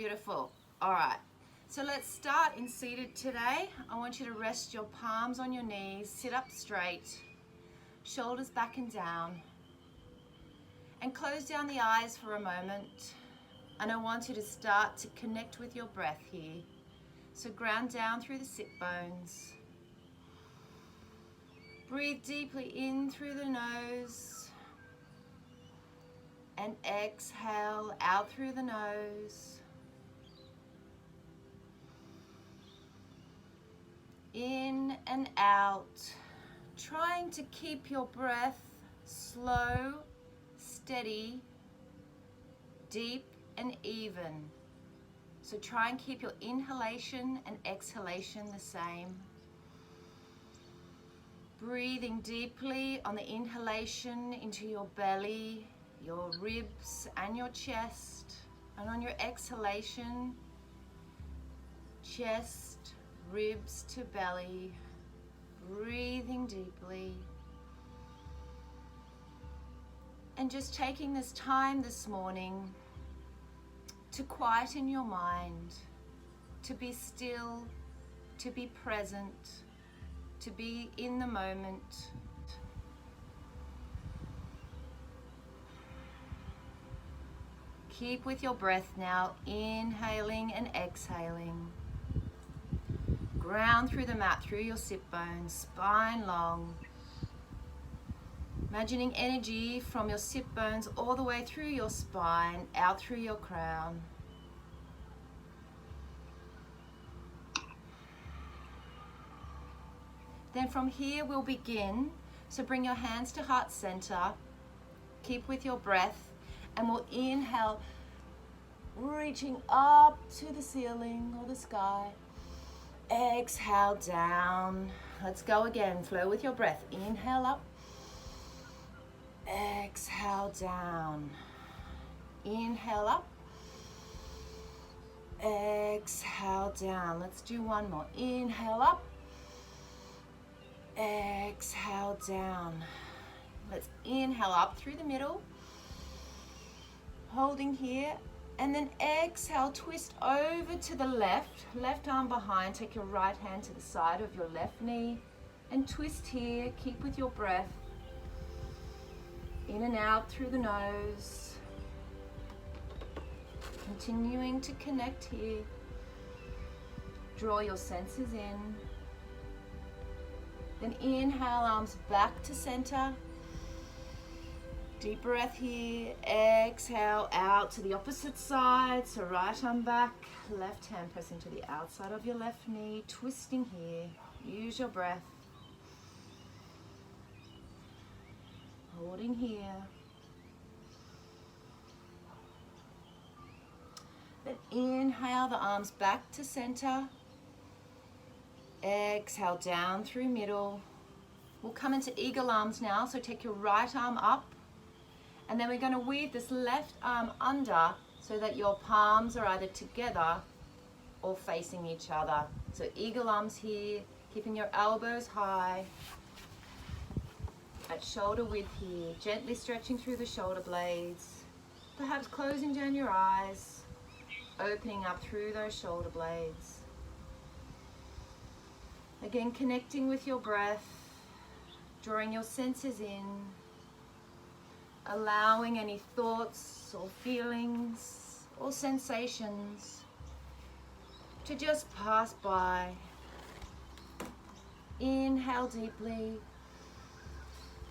Beautiful. All right. So let's start in seated today. I want you to rest your palms on your knees, sit up straight, shoulders back and down, and close down the eyes for a moment. And I want you to start to connect with your breath here. So ground down through the sit bones. Breathe deeply in through the nose and exhale out through the nose. In and out, trying to keep your breath slow, steady, deep and even. So try and keep your inhalation and exhalation the same. Breathing deeply on the inhalation into your belly, your ribs and your chest, and on your exhalation, chest, ribs to belly, breathing deeply. And just taking this time this morning to quieten your mind, to be still, to be present, to be in the moment. Keep with your breath now, inhaling and exhaling. Ground through the mat, through your sit bones, spine long. Imagining energy from your sit bones all the way through your spine, out through your crown. Then from here we'll begin. So bring your hands to heart center. Keep with your breath and we'll inhale, reaching up to the ceiling or the sky. Exhale down. Let's go again. Flow with your breath. Inhale up. Exhale down. Inhale up. Exhale down. Let's do one more. Inhale up. Exhale down. Let's inhale up through the middle. Holding here. And then exhale, twist over to the left arm behind. Take your right hand to the side of your left knee and twist here. Keep with your breath. In and out through the nose. Continuing to connect here. Draw your senses in. Then inhale, arms back to center. Deep breath here. Exhale out to the opposite side. So right arm back, left hand pressing to the outside of your left knee. Twisting here. Use your breath. Holding here. Then inhale the arms back to center. Exhale down through middle. We'll come into eagle arms now. So take your right arm up. And then we're going to weave this left arm under so that your palms are either together or facing each other. So eagle arms here, keeping your elbows high. At shoulder width here, gently stretching through the shoulder blades. Perhaps closing down your eyes, opening up through those shoulder blades. Again, connecting with your breath, drawing your senses in. Allowing any thoughts or feelings or sensations to just pass by. Inhale deeply.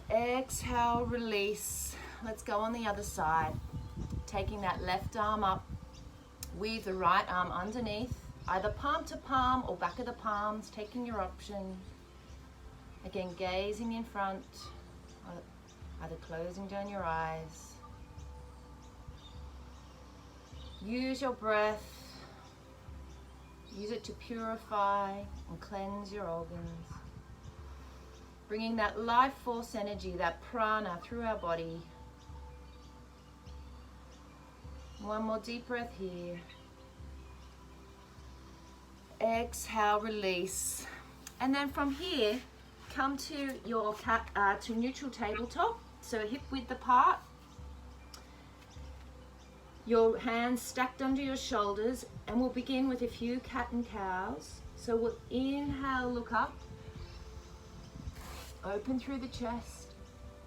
Exhale, release. Let's go on the other side. Taking that left arm up. Weave the right arm underneath, either palm to palm or back of the palms, taking your option. Again, gazing in front. Either closing down your eyes. Use your breath. Use it to purify and cleanse your organs. Bringing that life force energy, that prana through our body. One more deep breath here. Exhale, release. And then from here, come to your to neutral tabletop. So hip width apart. Your hands stacked under your shoulders, and we'll begin with a few cat and cows. So we'll inhale, look up, open through the chest.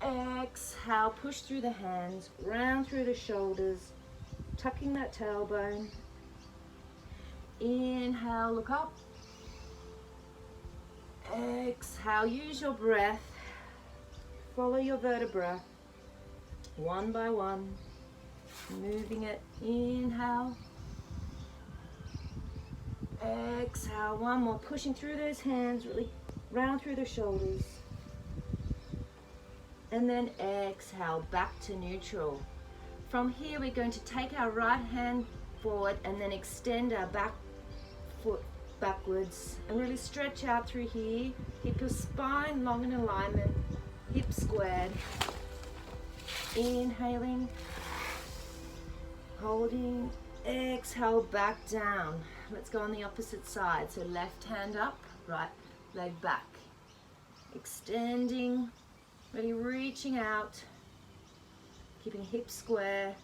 Exhale, push through the hands, round through the shoulders, tucking that tailbone. Inhale, look up. Exhale, use your breath. Follow your vertebra, one by one, moving it. Inhale. Exhale, one more, pushing through those hands, really round through the shoulders. And then exhale, back to neutral. From here, we're going to take our right hand forward and then extend our back foot backwards and really stretch out through here. Keep your spine long in alignment, hips squared. Inhaling, holding, exhale, back down. Let's go on the opposite side. So left hand up, right leg back. Extending, really reaching out, keeping hips square.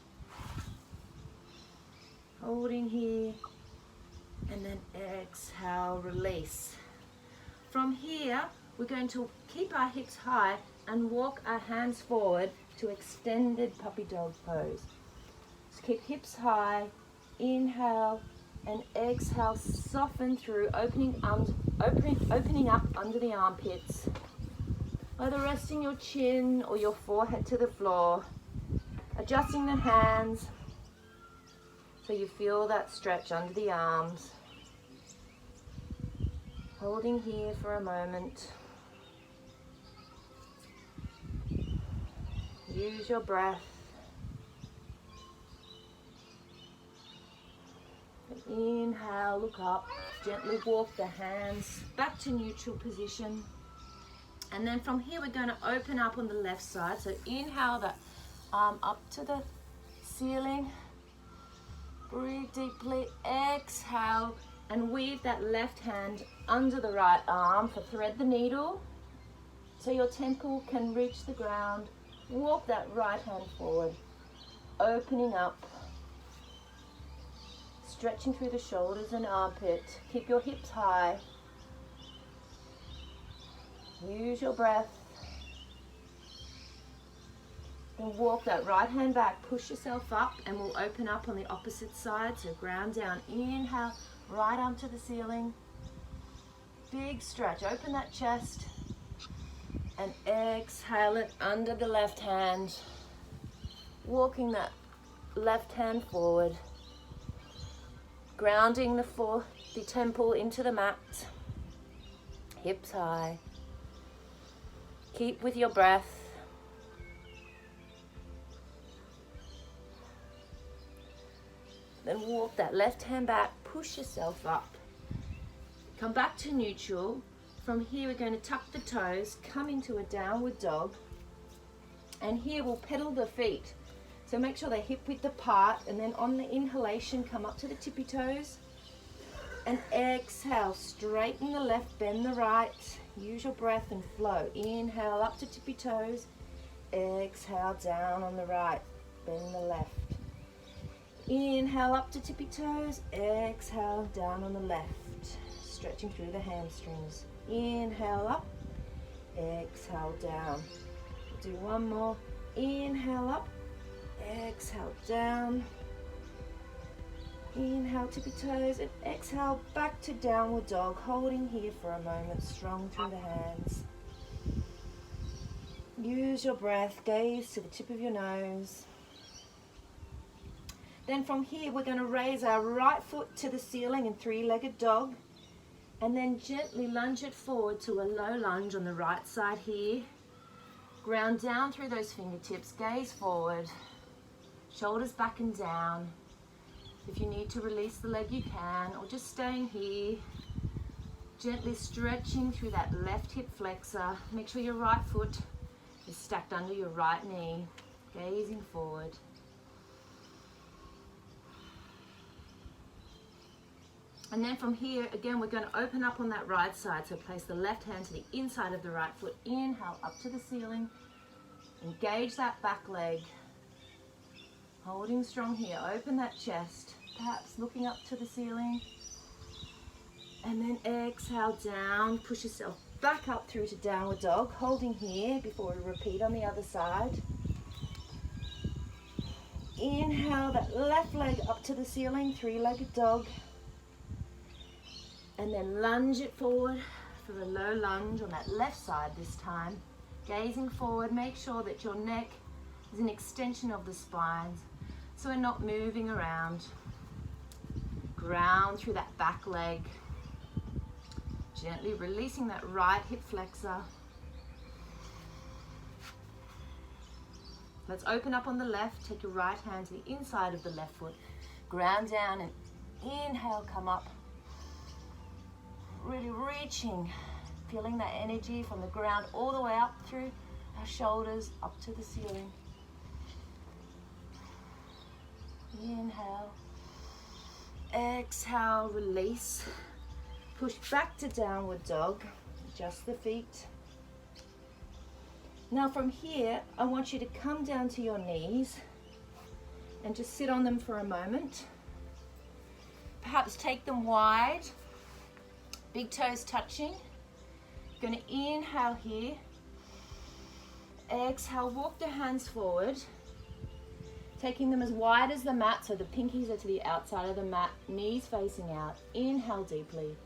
Holding here, and then exhale, release. From here, we're going to keep our hips high and walk our hands forward to extended puppy dog pose. So keep hips high, inhale, and exhale, soften through, opening up under the armpits. Either resting your chin or your forehead to the floor, adjusting the hands so you feel that stretch under the arms. Holding here for a moment. Use your breath. Inhale, look up, gently walk the hands back to neutral position. And then from here, we're going to open up on the left side. So inhale the arm up to the ceiling. Breathe deeply, exhale, and weave that left hand under the right arm for thread the needle. So your temple can reach the ground. Walk that right hand forward, opening up. Stretching through the shoulders and armpit. Keep your hips high. Use your breath. Then walk that right hand back. Push yourself up and we'll open up on the opposite side. So ground down. Inhale, right arm to the ceiling. Big stretch. Open that chest. And exhale it under the left hand. Walking that left hand forward. Grounding the temple into the mat. Hips high. Keep with your breath. Then walk that left hand back. Push yourself up. Come back to neutral. From here we're going to tuck the toes. Come into a downward dog. And here we'll pedal the feet. So make sure they're hip width apart, and then on the inhalation, come up to the tippy toes. And exhale, straighten the left, bend the right. Use your breath and flow. Inhale up to tippy toes. Exhale down on the right, bend the left. Inhale up to tippy toes. Exhale down on the left, stretching through the hamstrings. Inhale up, exhale down. Do one more. Inhale up. Exhale down. Inhale tippy toes and exhale back to downward dog, holding here for a moment, strong through the hands. Use your breath, gaze to the tip of your nose. Then from here we're going to raise our right foot to the ceiling in three-legged dog, and then gently lunge it forward to a low lunge on the right side here. Ground down through those fingertips, gaze forward. Shoulders back and down. If you need to release the leg, you can, or just staying here. Gently stretching through that left hip flexor. Make sure your right foot is stacked under your right knee. Gazing forward. And then from here, again, we're going to open up on that right side. So place the left hand to the inside of the right foot. Inhale up to the ceiling. Engage that back leg. Holding strong here. Open that chest, perhaps looking up to the ceiling. And then exhale down. Push yourself back up through to downward dog. Holding here before we repeat on the other side. Inhale that left leg up to the ceiling, three-legged dog. And then lunge it forward for a low lunge on that left side this time. Gazing forward, make sure that your neck is an extension of the spine, so we're not moving around. Ground through that back leg. Gently releasing that right hip flexor. Let's open up on the left. Take your right hand to the inside of the left foot. Ground down and inhale, come up. Really reaching, feeling that energy from the ground all the way up through our shoulders, up to the ceiling. Inhale. Exhale, release. Push back to downward dog. Adjust the feet. Now from here, I want you to come down to your knees and just sit on them for a moment. Perhaps take them wide. Big toes touching. Going to inhale here. Exhale, walk the hands forward. Taking them as wide as the mat, so the pinkies are to the outside of the mat, knees facing out. Inhale deeply.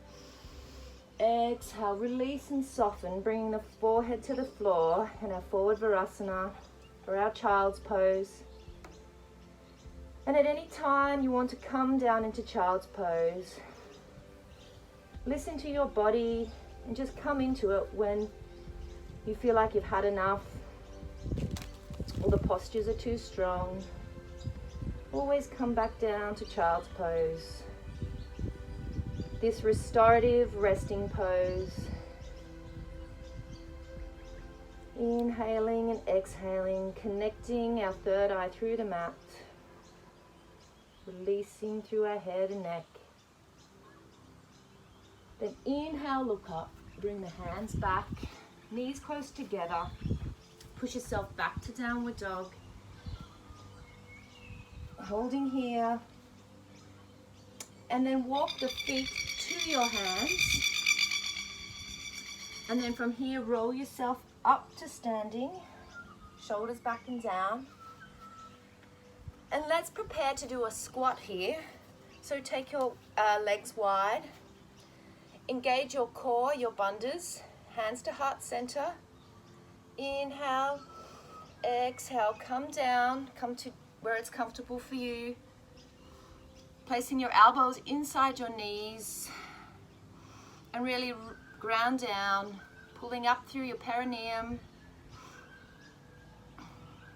Exhale, release and soften, bringing the forehead to the floor in our forward Virasana or our child's pose. And at any time you want to come down into child's pose, listen to your body and just come into it when you feel like you've had enough or the postures are too strong. Always come back down to child's pose. This restorative resting pose. Inhaling and exhaling, connecting our third eye through the mat. Releasing through our head and neck. Then inhale, look up, bring the hands back, knees close together. Push yourself back to downward dog. Holding here. And then walk the feet to your hands. And then from here, roll yourself up to standing. Shoulders back and down. And let's prepare to do a squat here. So take your legs wide. Engage your core, your bandhas. Hands to heart center. Inhale. Exhale. Come down. Come to where it's comfortable for you. Placing your elbows inside your knees. And really ground down. Pulling up through your perineum.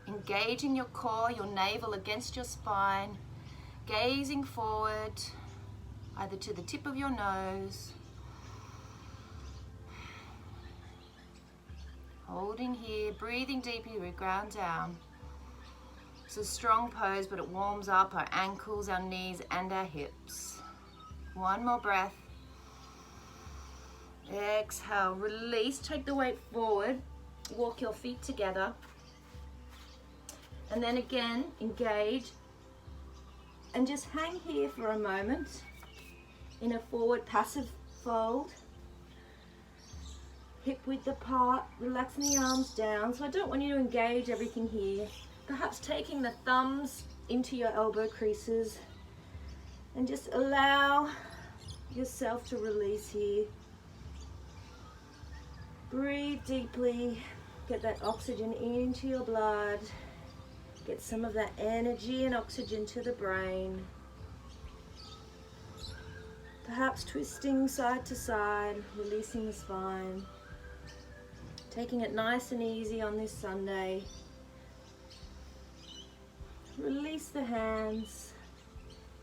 Engaging your core, your navel against your spine. Gazing forward, either to the tip of your nose. Holding here, breathing deeply, we ground down. It's a strong pose, but it warms up our ankles, our knees, and our hips. One more breath. Exhale, release, take the weight forward. Walk your feet together. And then again, engage. And just hang here for a moment in a forward passive fold. Hip width apart, relaxing the arms down. So I don't want you to engage everything here. Perhaps taking the thumbs into your elbow creases and just allow yourself to release here. Breathe deeply, get that oxygen into your blood. Get some of that energy and oxygen to the brain. Perhaps twisting side to side, releasing the spine. Taking it nice and easy on this Sunday. Release the hands.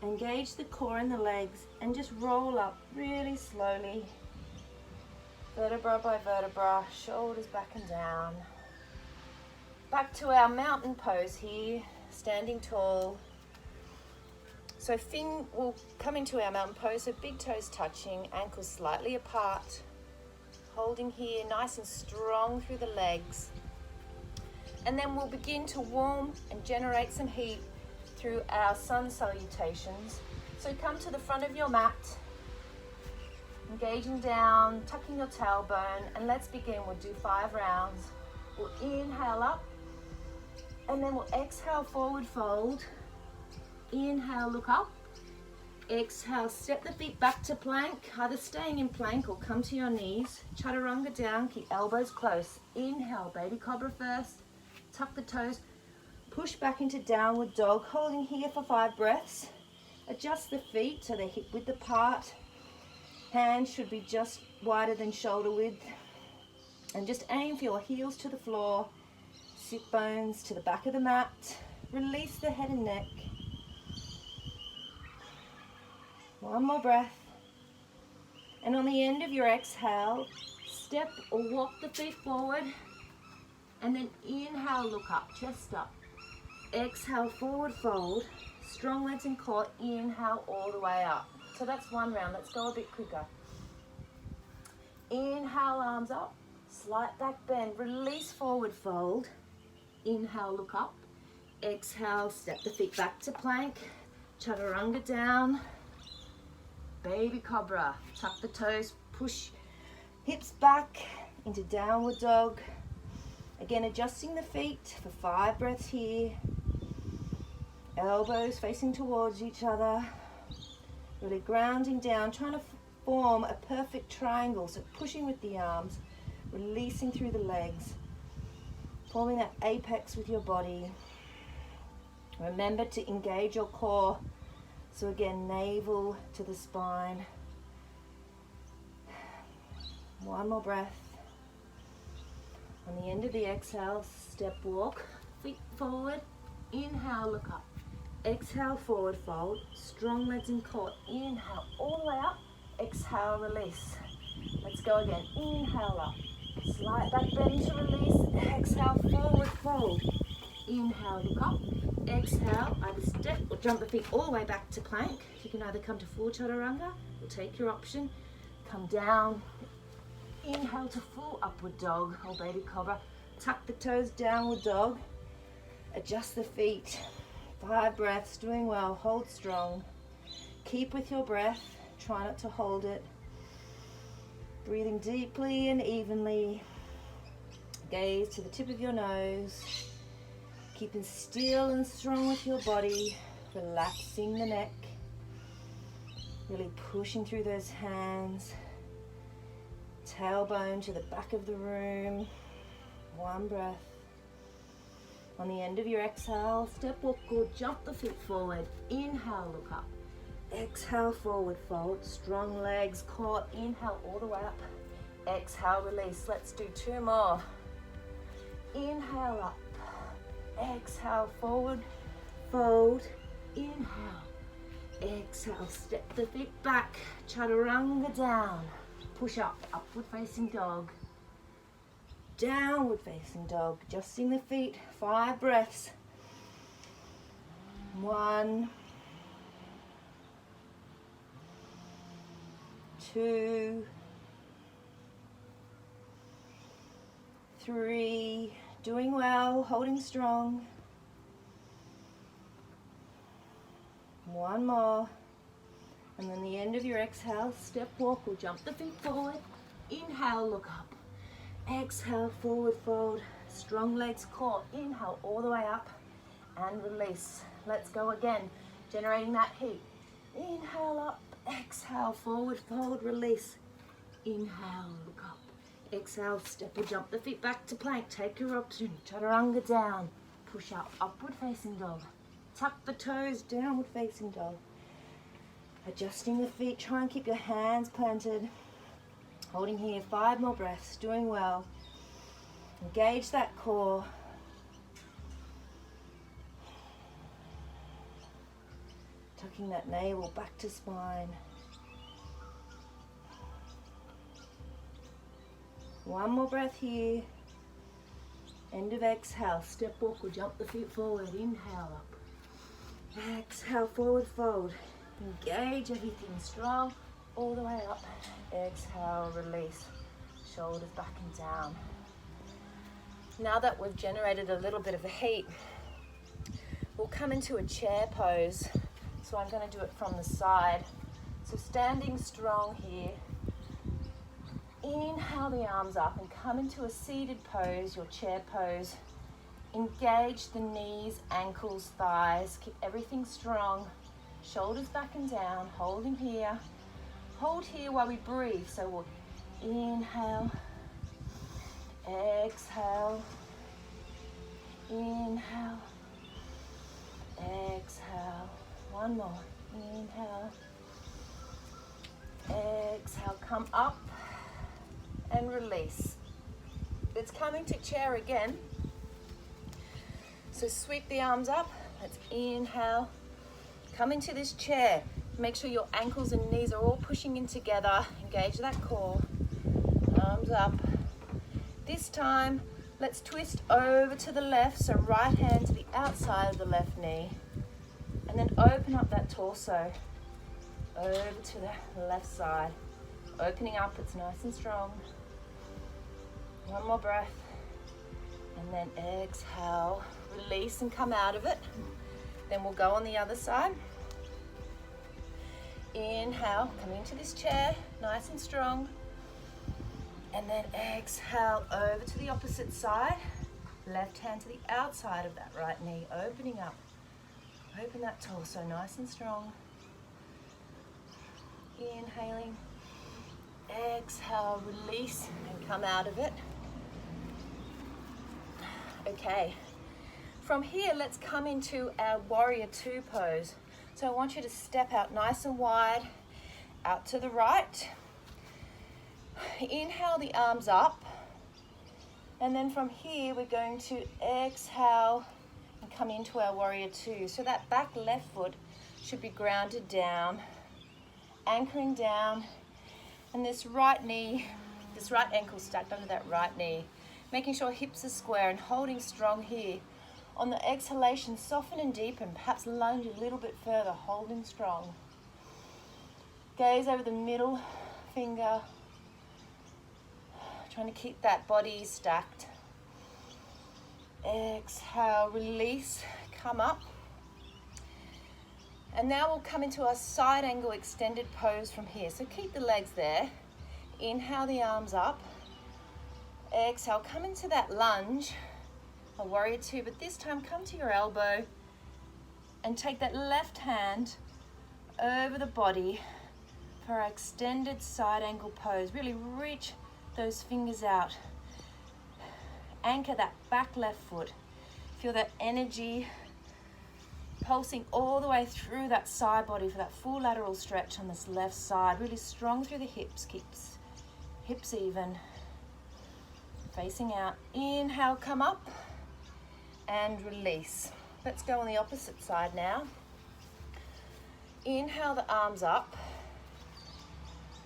Engage the core and the legs and just roll up really slowly. Vertebra by vertebra, shoulders back and down. Back to our mountain pose here, standing tall. So will come into our mountain pose, so big toes touching, ankles slightly apart. Holding here, nice and strong through the legs. And then we'll begin to warm and generate some heat through our sun salutations. So come to the front of your mat, engaging down, tucking your tailbone, and let's begin. We'll do 5 rounds. We'll inhale up, and then we'll exhale, forward fold. Inhale, look up. Exhale, step the feet back to plank, either staying in plank or come to your knees. Chaturanga down, keep elbows close. Inhale, baby cobra first. Tuck the toes, push back into downward dog, holding here for 5 breaths. Adjust the feet so they're hip width apart. Hands should be just wider than shoulder width. And just aim for your heels to the floor, sit bones to the back of the mat. Release the head and neck. One more breath. And on the end of your exhale, step or walk the feet forward. And then inhale, look up, chest up. Exhale, forward fold. Strong legs and core. Inhale all the way up. So that's 1 round. Let's go a bit quicker. Inhale, arms up. Slight back bend. Release, forward fold. Inhale, look up. Exhale, step the feet back to plank. Chaturanga down. Baby cobra. Tuck the toes. Push hips back into downward dog. Again, adjusting the feet for 5 breaths here. Elbows facing towards each other. Really grounding down, trying to form a perfect triangle. So pushing with the arms, releasing through the legs, forming that apex with your body. Remember to engage your core. So again, navel to the spine. 1 more breath. On the end of the exhale, step walk, feet forward. Inhale, look up. Exhale, forward fold. Strong legs and core. Inhale all the way up. Exhale, release. Let's go again. Inhale up. Slight back bend to release. Exhale, forward fold. Inhale, look up. Exhale, either step or jump the feet all the way back to plank. You can either come to full chaturanga or take your option. Come down. Inhale to full upward dog or baby cobra. Tuck the toes, downward dog. Adjust the feet. 5 breaths, doing well. Hold strong. Keep with your breath. Try not to hold it. Breathing deeply and evenly. Gaze to the tip of your nose. Keeping still and strong with your body. Relaxing the neck. Really pushing through those hands. Tailbone to the back of the room. 1 breath. On the end of your exhale, step walk or jump the feet forward. Inhale, look up. Exhale, forward fold. Strong legs, core. Inhale all the way up. Exhale, release. Let's do 2 more. Inhale up. Exhale, forward fold. Inhale. Exhale, step the feet back. Chaturanga down. Push up, upward facing dog. Downward facing dog. Adjusting the feet. 5 breaths. 1, 2, 3. Doing well, holding strong. 1 more. And then the end of your exhale, step walk or jump the feet forward. Inhale, look up. Exhale, forward fold. Strong legs, core. Inhale all the way up and release. Let's go again, generating that heat. Inhale up, exhale, forward fold, release. Inhale, look up. Exhale, step or jump the feet back to plank. Take your option. Chaturanga down. Push up, upward facing dog. Tuck the toes, downward facing dog. Adjusting the feet, try and keep your hands planted. Holding here, 5 more breaths, doing well. Engage that core. Tucking that navel back to spine. 1 more breath here. End of exhale, step walk or jump the feet forward. Inhale up. Exhale, forward fold. Engage everything strong all the way up. Exhale, release. Shoulders back and down. Now that we've generated a little bit of a heat, we'll come into a chair pose. So I'm going to do it from the side. So standing strong here. Inhale the arms up and come into a seated pose, your chair pose. Engage the knees, ankles, thighs. Keep everything strong. Shoulders back and down, holding here. Hold here while we breathe. So we'll inhale, exhale, inhale, exhale. One more. Inhale, exhale. Come up and release. Let's come into chair again. So sweep the arms up. Let's inhale. Come into this chair. Make sure your ankles and knees are all pushing in together. Engage that core. Arms up. This time, let's twist over to the left. So right hand to the outside of the left knee. And then open up that torso. Over to the left side. Opening up, it's nice and strong. One more breath. And then exhale. Release and come out of it. Then we'll go on the other side. Inhale, come into this chair, nice and strong. And then exhale over to the opposite side. Left hand to the outside of that right knee, opening up. Open that torso, nice and strong. Inhaling. Exhale, release and come out of it. Okay. From here, let's come into our warrior two pose. So I want you to step out nice and wide, out to the right. Inhale the arms up. And then from here, we're going to exhale and come into our warrior two. So that back left foot should be grounded down, anchoring down. And this right knee, this right ankle stacked under that right knee. Making sure hips are square and holding strong here. On the exhalation, soften and deepen, perhaps lunge a little bit further, holding strong. Gaze over the middle finger, trying to keep that body stacked. Exhale, release, come up. And now we'll come into our side angle extended pose from here. So keep the legs there. Inhale the arms up. Exhale, come into that lunge. A warrior two, but this time come to your elbow and take that left hand over the body for our extended side angle pose. Really reach those fingers out. Anchor that back left foot. Feel that energy pulsing all the way through that side body for that full lateral stretch on this left side. Really strong through the hips, keeps hips even. Facing out. Inhale, come up. And release. Let's go on the opposite side now. Inhale the arms up.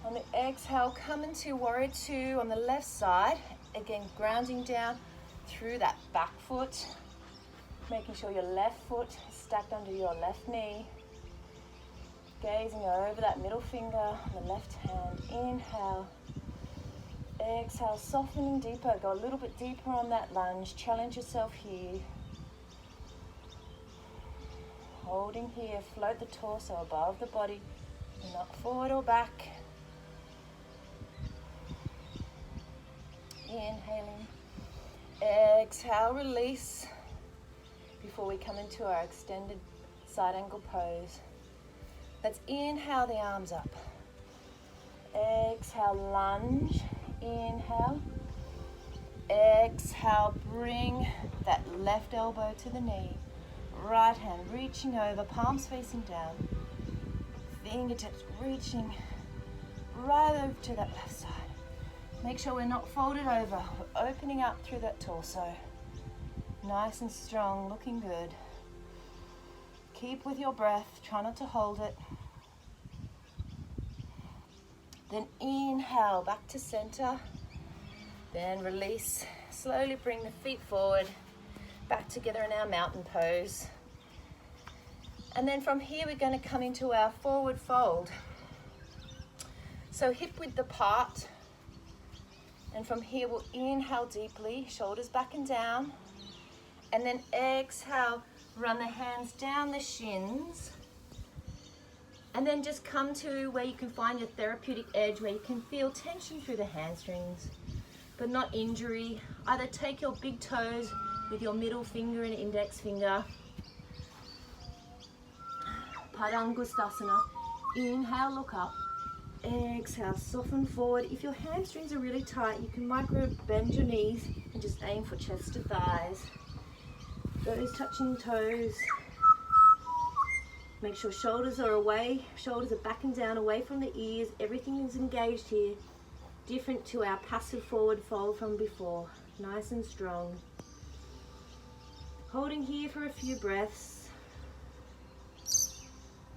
On the exhale, come into warrior two on the left side. Again, grounding down through that back foot. Making sure your left foot is stacked under your left knee. Gazing over that middle finger on the left hand. Inhale. Exhale, softening deeper. Go a little bit deeper on that lunge. Challenge yourself here. Holding here, float the torso above the body, not forward or back. Inhaling. Exhale, release. Before we come into our extended side angle pose. Let's inhale the arms up. Exhale, lunge. Inhale. Exhale, bring that left elbow to the knee. Right hand reaching over, palms facing down. Fingertips reaching right over to that left side. Make sure we're not folded over. We're opening up through that torso. Nice and strong, looking good. Keep with your breath, try not to hold it. Then inhale, back to center. Then release. Slowly bring the feet forward, back together in our mountain pose. And then from here, we're going to come into our forward fold. So hip width apart. And from here, we'll inhale deeply, shoulders back and down. And then exhale, Run the hands down the shins. And then just come to where you can find your therapeutic edge, where you can feel tension through the hamstrings, but not injury. Either take your big toes with your middle finger and index finger. Padangusthasana. Inhale, look up. Exhale, soften forward. If your hamstrings are really tight, you can micro bend your knees and just aim for chest to thighs. Those touching toes. Make sure shoulders are away, shoulders are back and down, away from the ears. Everything is engaged here. Different to our passive forward fold from before. Nice and strong. Holding here for a few breaths.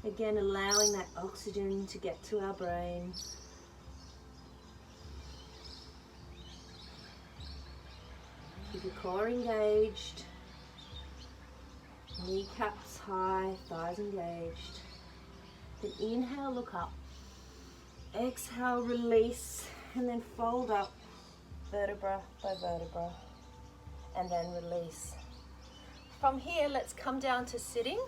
Again, allowing that oxygen to get to our brain. Keep your core engaged. Kneecaps high, thighs engaged. Then inhale, look up. Exhale, release, and then fold up vertebra by vertebra, and then release. From here, let's come down to sitting.